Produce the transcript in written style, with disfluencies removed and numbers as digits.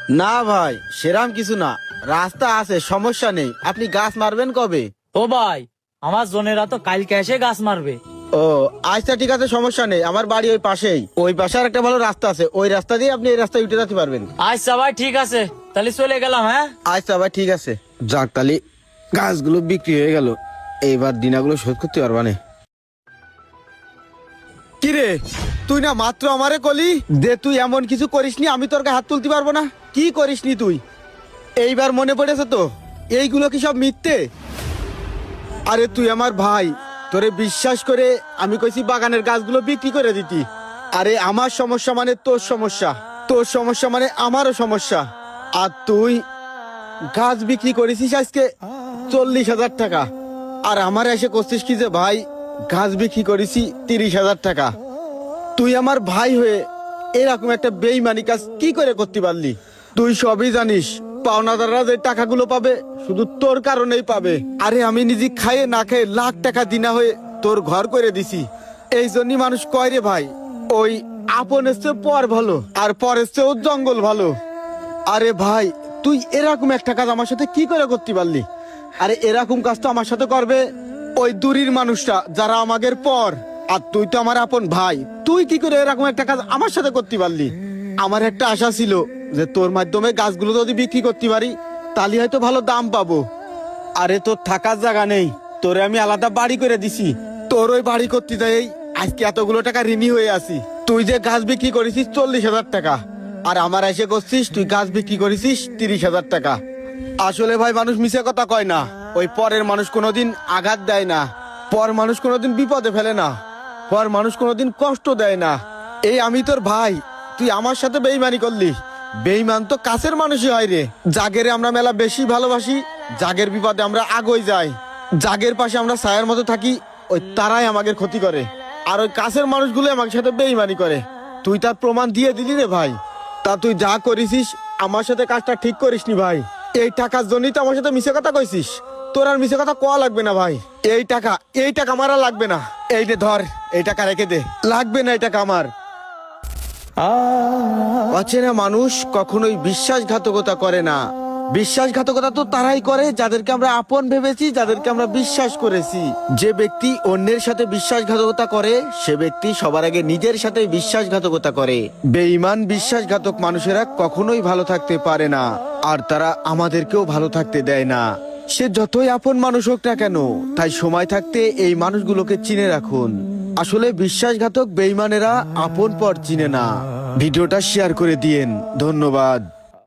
না ভাই, সেরাম কিছু না। রাস্তা আছে, সমস্যা নেই। আপনি গাছ মারবেন কবে? ও ভাই, আমার জনেরা তো কালকে এসে গাছ মারবে। ও আচ্ছা, ঠিক আছে, সমস্যা নেই। আমার বাড়ি ওই পাশেই। ওই পাশে আর একটা ভালো রাস্তা আছে, ওই রাস্তা দিয়ে আপনি এই রাস্তায় উঠে যেতে পারবেন। আচ্ছা ভাই, ঠিক আছে, তাহলে চলে গেলাম। হ্যাঁ, আচ্ছা ভাই, ঠিক আছে। যাক, তালি গাছগুলো বিক্রি হয়ে গেল। এইবার দিনাগুলো শোধ করতে পারবা না। কিরে, তুই না মাত্র আমারে কলি যে তুই এমন কিছু করিসনি, আমি তোর গায়ে হাত তুলতে পারবো না। কি করিসনি তুই? এইবার মনে পড়েছে তো? এইগুলো কি সব মিথ্যে? আরে তুই আমার ভাই, তোরে বিশ্বাস করে আমি কইছি বাগানের গাছগুলো বিক্রি করে দিতি। আরে আমার সমস্যা মানে তোর সমস্যা, তোর সমস্যা মানে আমারও সমস্যা। আর তুই গাছ বিক্রি করেছিস আজকে 40,000 টাকা, আর আমার এসে করছিস কি যে ভাই গাছ বিক্রি করেছি 30,000 টাকা। তুই আমার ভাই হয়ে এরকম একটা বেইমানি কাজ কি করে করতে পারলি? তুই সবই জানিস, পাওনাদাররা যে টাকাগুলো পাবে শুধু তোর কারণেই পাবে। আরে আমি নিজে খাইয়ে না খেয়ে লাখ টাকা দিনা হয়ে তোর ঘর করে দিছি। এই জন্যই মানুষ কয় রে ভাই, ওই আপনের চেয়ে পর ভালো আর পরের চেয়েও জঙ্গল ভালো। আরে ভাই, তুই এরকম একটা কাজ আমার সাথে কি করে করতে পারলি? আরে এরকম কাজ তো আমার সাথে করবে ওই দূরের মানুষটা যারা আমাদের পর। আর তুই তো আমার আপন ভাই, তুই কি করে এরকম একটা কাজ আমার সাথে করতে পারলি? আমার একটা আশা ছিল যে তোর মাধ্যমে গাছগুলো যদি বিক্রি করতে পারি তাহলে হয়তো ভালো দাম পাবো। আরে তোর থাকার জায়গা নেই, তোরে আমি আলাদা বাড়ি করে দিছি। তোর ওই বাড়ি করতে যাই আজকে এতগুলো টাকা ঋণী হয়ে আছি। তুই যে গাছ বিক্রি করেছিস 40,000 টাকা, আর আমার এসে করছিস তুই গাছ বিক্রি করেছিস 30,000 টাকা। আসলে ভাই, মানুষ মিছে কথা কয় না। ওই পরের মানুষ কোনোদিন আঘাত দেয় না, পর মানুষ কোনোদিন বিপদে ফেলে না, পর মানুষ কোনোদিন কষ্ট দেয় না। এই আমি তোর ভাই, তুই আমার সাথে বেইমানি করলি। বেইমান তো কাছের মানুষই হয় রে। জাগেরে আমরা মেলা বেশি ভালোবাসি, জাগের বিপদে আমরা আগই যাই, জাগের পাশে আমরা ছায়ার মতো থাকি, ওই তারাই আমাদের ক্ষতি করে। আর ওই কাছের মানুষগুলো আমার সাথে বেইমানি করে। তুই তার প্রমাণ দিয়ে দিলি রে ভাই। তা তুই যা করেছিস আমার সাথে কাজটা ঠিক করিসনি ভাই। এই টাকার জন্যই তো আমার সাথে মিছে কথা কইছিস। তোর আর মিছে কথা কোয়া লাগবে না ভাই। এই টাকা আমার আর লাগবে না। এই রে ধর, এই টাকা রেখে দে। লাগবে না এই টাকা আমার। অচেনা মানুষ কখনোই বিশ্বাসঘাতকতা করে না। বিশ্বাসঘাতকতা তো তারাই করে যাদেরকে আমরা আপন ভেবেছি, যাদেরকে আমরা বিশ্বাস করেছি। যে ব্যক্তি অন্যের সাথে বিশ্বাসঘাতকতা করে সে ব্যক্তি সবার আগে নিজের সাথে বিশ্বাসঘাতকতা করে। বেঈমান বিশ্বাসঘাতক মানুষেরা কখনোই ভালো থাকতে পারে না, আর তারা আমাদেরকেও ভালো থাকতে দেয় না। সে যতই আপন মানুষ হোক না কেন, তাই সময় থাকতে এই মানুষগুলোকে চিনে রাখুন। আসলে বিশ্বাসঘাতক বেঈমানেরা আপন পর চিনে না। ভিডিওটা শেয়ার করে দিয়েন। ধন্যবাদ।